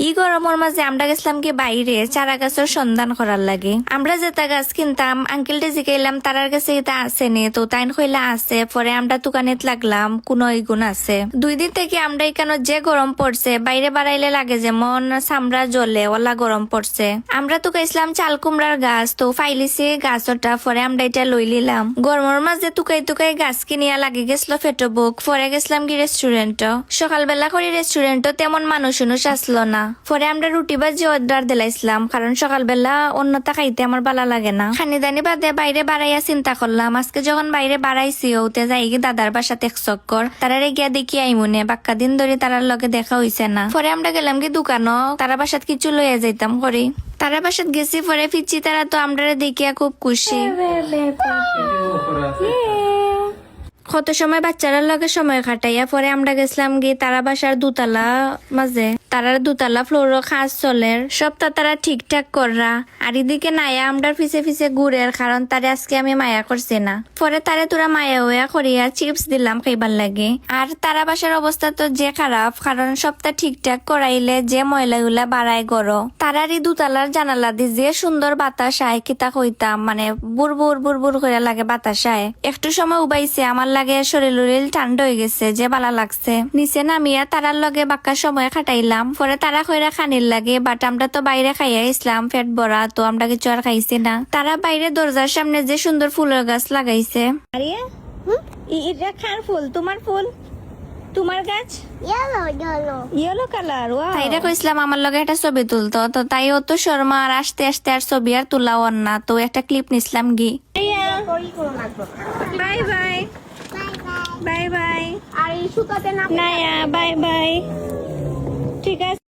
ই গরমের মাঝে আমরা গেছিলাম কি বাইরে চারা গাছের সন্ধান করার লাগে। আমরা যেটা গাছ কিনতাম আঙ্কেলটে জিগাইলাম তারার কাছে এটা আছে নি, তো তাই কইলা আছে। পরে আমরা দোকানেত লাগলাম কোন গুণ আছে। 2 দিন থেকে আমরা এখানে যে গরম পড়ছে বাইরে বাড়াইলে লাগে যেমন চামড়া জ্বলে ওলা গরম পড়ছে। আমরা তো গাইছিলাম চাল কুমড়ার গাছ, তো ফাইলিছি গাছটা। পরে আমরা এটা লই লিলাম। গরমের মাঝে তুকাই তুকাই গাছ কিনিয়া লাগে গেছিল ফেটো বুক। পরে গেছিলাম কি রেস্টুরেন্ট। সকালবেলা করে রেস্টুরেন্ট তেমন মানুষ আসলো না। পরে আমরা রুটি বাজি অর্ডার দিলাইছিলাম, কারণ সকালবেলা অন্যটা খাইতে আমার ভালো লাগে না। খানি দানি বাদে বাইরে বাড়াইয়া চিন্তা করলাম আজকে যখন বাইরে বাড়াইছি ওতে যাই গিয়ে দাদার বাসাতে এক চক্কর। তারারে গিয়া দেখি আইমুনে বাক্কা দিন ধরে তারার লগে দেখা হইছে না। পরে আমরা গেলাম কি দোকানও তারা বাসাত কিছু লইয়া যাইতাম করি। তারা বাসাত গেছি পরে ফিরছি, তারা তো আমরা দেখিয়া খুব খুশি। কত সময় বাচ্চারা লগে সময় কাটাইয়া পরে আমরা গেছিলাম গিয়ে তারা বাসার দুতলা মাঝে। তারার দুতলা ফ্লোর কাজ চলের সবটা তারা ঠিকঠাক কররা। আর এদিকে নায়া আমরা ফিসে ফিসে ঘুরের, কারণ তারে আজকে আমি মায়া করছি না। পরে তারে তোরা মায়া হইয়া করিয়া চিপস দিলাম খাইবার লাগে। আর তারা বাসার অবস্থা তো যে খারাপ, কারণ সবটা ঠিকঠাক করাইলে যে ময়লাগুলা বাড়ায় গড়। তারার এই দুতলার জানালা দিয়ে যে সুন্দর বাতাস আয় কিতা কইতাম, মানে বুড়বুর বুড়বুর করে লাগে বাতাস আয়। একটু সময় উবাইছে আমার লাগে শরীর ঠান্ডা হয়ে গেছে, যে বালা লাগছে। নিচে নামিয়া তারার লগে বাক্কা সময় কাটাইলাম। পরে তারা কইরা খানির লাগে, বাট আমরা তো বাইরে খাইয়া ইসলাম পেট ভরা, তো আমরা কিছু আর খাইছি না। তারা বাইরে দরজার সামনে যে সুন্দর ফুলের গাছ লাগাইছে। আরে এটা কার ফুল? তোমার ফুল? তোমার গাছ ইয়েলো কালার। তাইরা কইছিলাম আমার লগে একটা ছবি তুলতো, তো তাই অত শর্মা আর আসতে আসতে আর ছবি আর তুলাও না, তো একটা ক্লিপ নিছিলাম গি। Bye bye bye bye. আর এই সুতাতে না বাই বাই। ঠিক আছে।